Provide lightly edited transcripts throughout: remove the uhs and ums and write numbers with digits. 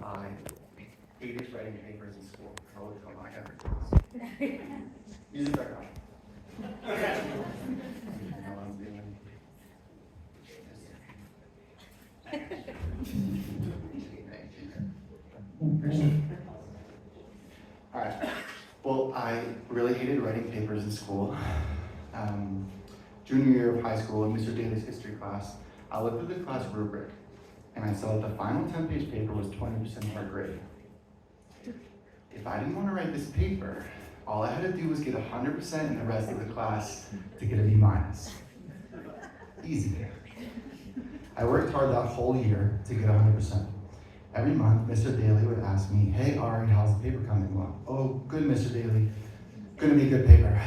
I hated writing papers in school. I would come my effort. Music background. Alright. Well, I really hated writing papers in school. Junior year of high school in Mr. Daly's history class, I looked at the class rubric and I saw that the final 10-page paper was 20% of our grade. If I didn't want to write this paper, all I had to do was get 100% and the rest of the class to get a B-. Easy. I worked hard that whole year to get 100%. Every month, Mr. Daly would ask me, "Hey Ari, how's the paper coming along?" "Oh, good, Mr. Daly. Gonna be a good paper."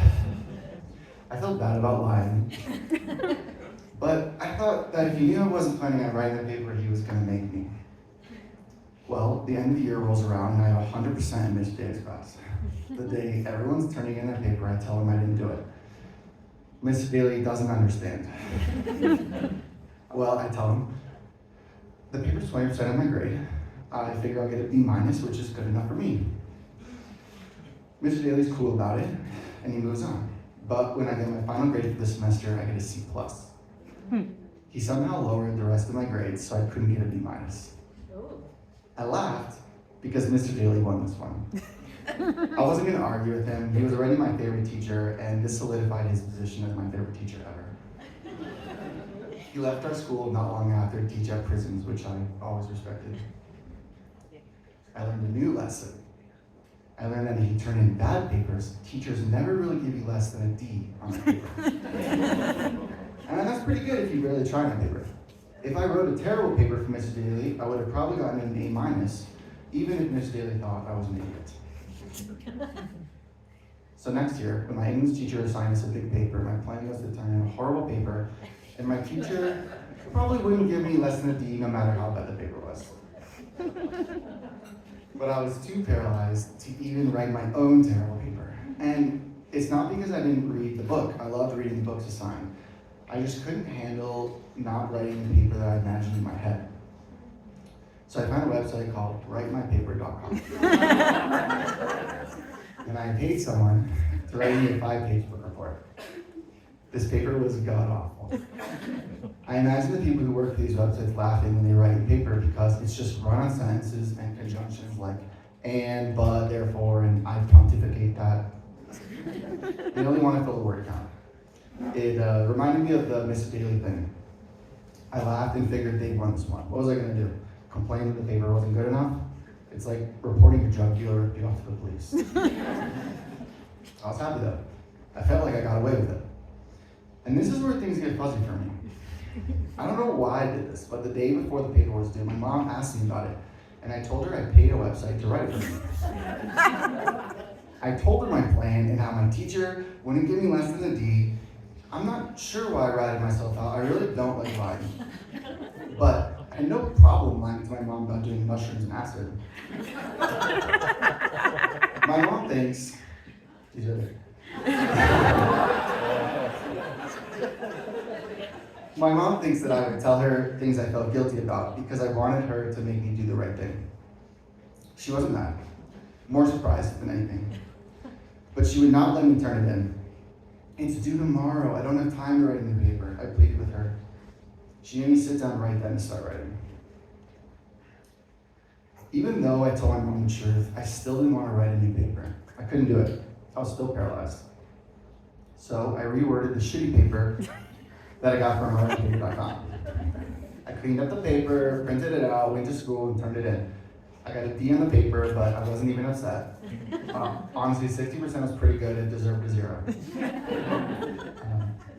I felt bad about lying. But I thought that if he knew I wasn't planning on writing the paper, he was gonna make me. Well, the end of the year rolls around and I have 100% in Mr. Daly's class. The day everyone's turning in their paper, I tell him I didn't do it. Mr. Daly doesn't understand. Well, I tell him, the paper's 20% of my grade. I figure I'll get a B-, which is good enough for me. Mr. Daly's cool about it, and he moves on. But when I get my final grade for the semester, I get a C+. He somehow lowered the rest of my grades, so I couldn't get a B-. I laughed because Mr. Daly won this one. I wasn't gonna argue with him. He was already my favorite teacher, and this solidified his position as my favorite teacher ever. He left our school not long after to teach at prisons, which I always respected. I learned a new lesson. I learned that if you turn in bad papers, teachers never really give you less than a D on a paper. And that's pretty good if you really try on a paper. If I wrote a terrible paper for Mr. Daly, I would have probably gotten an A-, even if Mr. Daly thought I was an idiot. So next year, when my English teacher assigned us a big paper, my plan was to turn in a horrible paper, and my teacher probably wouldn't give me less than a D no matter how bad the paper was. But I was too paralyzed to even write my own terrible paper. And it's not because I didn't read the book. I loved reading the books assigned. I just couldn't handle not writing the paper that I imagined in my head. So I found a website called writemypaper.com. And I paid someone to write me a 5-page book report. This paper was god-awful. I imagine the people who work for these websites laughing when they write a paper because it's just run-on sentences and conjunctions like and, but, therefore, and I pontificate that. They only want to fill the word count. It reminded me of the Mr. Daly thing. I laughed and figured they'd won this one. What was I going to do? Complain that the paper wasn't good enough? It's like reporting a drug dealer ripped you off to the police. I was happy though. I felt like I got away with it. And this is where things get fuzzy for me. I don't know why I did this, but the day before the paper was due, my mom asked me about it, and I told her I paid a website to write it for me. I told her my plan and how my teacher wouldn't give me less than a D. I'm not sure why I ratted myself out. I really don't like lying. But I had no problem lying to my mom about doing mushrooms and acid. My mom thinks, these are there. My mom thinks that I would tell her things I felt guilty about because I wanted her to make me do the right thing. She wasn't mad, more surprised than anything. But she would not let me turn it in. It's due tomorrow. I don't have time to write a new paper. I pleaded with her. She made me sit down right then and start writing. Even though I told my mom the truth, I still didn't want to write a new paper. I couldn't do it. I was still paralyzed. So I reworded the shitty paper that I got from writemypaper.com. I cleaned up the paper, printed it out, went to school, and turned it in. I got a D on the paper, but I wasn't even upset. Honestly, 60% was pretty good. It deserved a 0.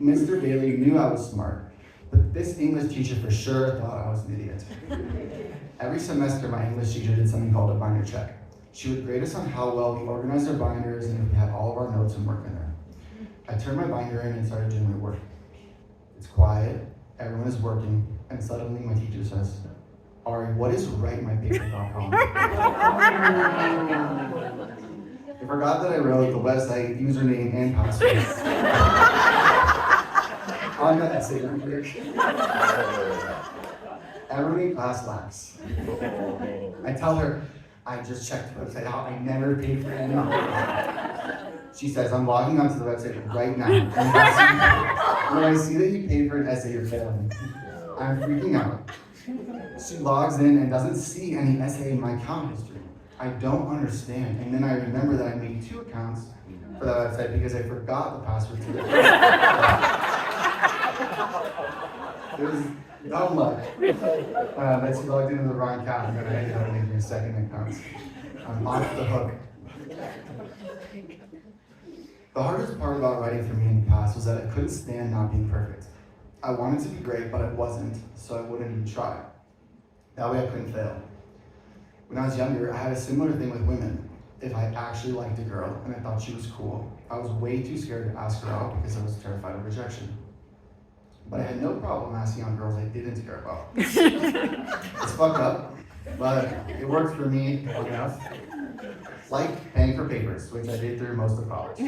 Mr. Daly knew I was smart, but this English teacher for sure thought I was an idiot. Every semester, my English teacher did something called a binder check. She would grade us on how well we organized our binders and if we had all of our notes and work in there. I turned my binder in and started doing my work. It's quiet, everyone is working, and suddenly my teacher says, "Ari, what is writemypaper.com?" I forgot that I wrote the website, username, and password on the essay rubric. Everyone in class laughs. I tell her, I just checked the website out, I never paid for anything. She says, I'm logging onto the website right now. And when I see that you paid for an essay, you're failing. I'm freaking out. She logs in and doesn't see any essay in my account history. I don't understand. And then I remember that I made 2 accounts for that website because I forgot the password to it. It was dumb luck that she logged into the wrong account, and then I ended up making a second account. I'm off the hook. The hardest part about writing for me in the past was that I couldn't stand not being perfect. I wanted to be great, but I wasn't, so I wouldn't even try. That way I couldn't fail. When I was younger, I had a similar thing with women. If I actually liked a girl and I thought she was cool, I was way too scared to ask her out because I was terrified of rejection. But I had no problem asking out girls I didn't care about. It's fucked up, but it worked for me long enough. It's like paying for papers, which I did through most of college.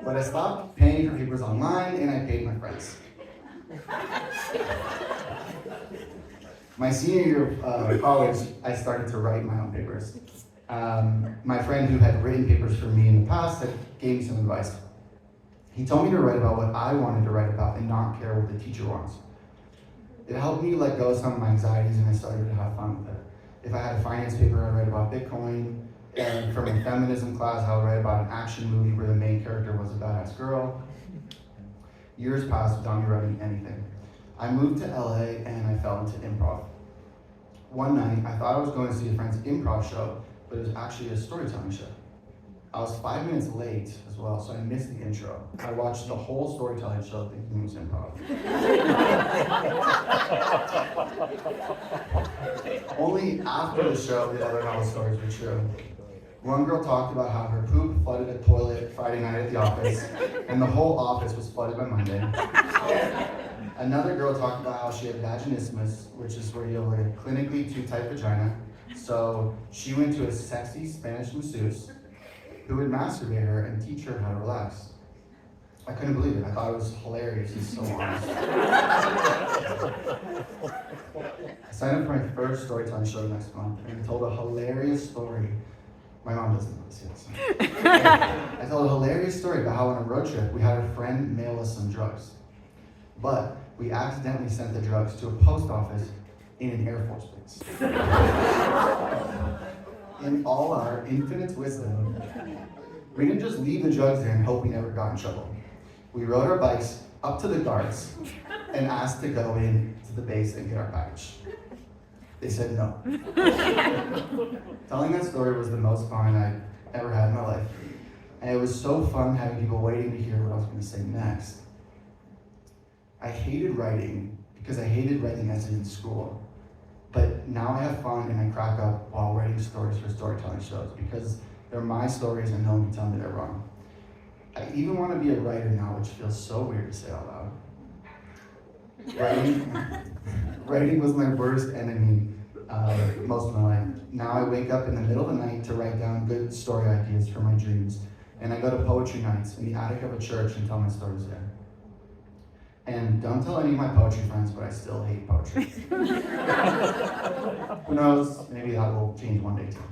But I stopped paying for papers online and I paid my friends. My senior year of college, I started to write my own papers. My friend who had written papers for me in the past gave me some advice. He told me to write about what I wanted to write about and not care what the teacher wants. It helped me let go of some of my anxieties and I started to have fun with it. If I had a finance paper, I'd write about Bitcoin. And from a feminism class, I would write about an action movie where the main character was a badass girl. Years passed without me writing anything. I moved to LA and I fell into improv. One night, I thought I was going to see a friend's improv show, but it was actually a storytelling show. I was 5 minutes late as well, so I missed the intro. I watched the whole storytelling show thinking it was improv. Only after the show did I learn all the stories were true. One girl talked about how her poop flooded a toilet Friday night at the office, and the whole office was flooded by Monday. Another girl talked about how she had vaginismus, which is where you have a clinically too tight vagina. So she went to a sexy Spanish masseuse who would masturbate her and teach her how to relax. I couldn't believe it. I thought it was hilarious and so honest. I signed up for my first storytelling show next month and I told a hilarious story. My mom doesn't know this yet. I told a hilarious story about how on a road trip we had a friend mail us some drugs. But we accidentally sent the drugs to a post office in an Air Force base. In all our infinite wisdom, we didn't just leave the drugs there and hope we never got in trouble. We rode our bikes up to the guards and asked to go in to the base and get our package. They said no. Telling that story was the most fun I'd ever had in my life. And it was so fun having people waiting to hear what I was going to say next. I hated writing because I hated writing essays in school. But now I have fun and I crack up while writing stories for storytelling shows because they're my stories and no one can tell me they're wrong. I even want to be a writer now, which feels so weird to say out loud. Writing was my worst enemy most of my life. Now I wake up in the middle of the night to write down good story ideas for my dreams. And I go to poetry nights in the attic of a church and tell my stories there. And don't tell any of my poetry friends, but I still hate poetry. Who knows, maybe that will change one day too.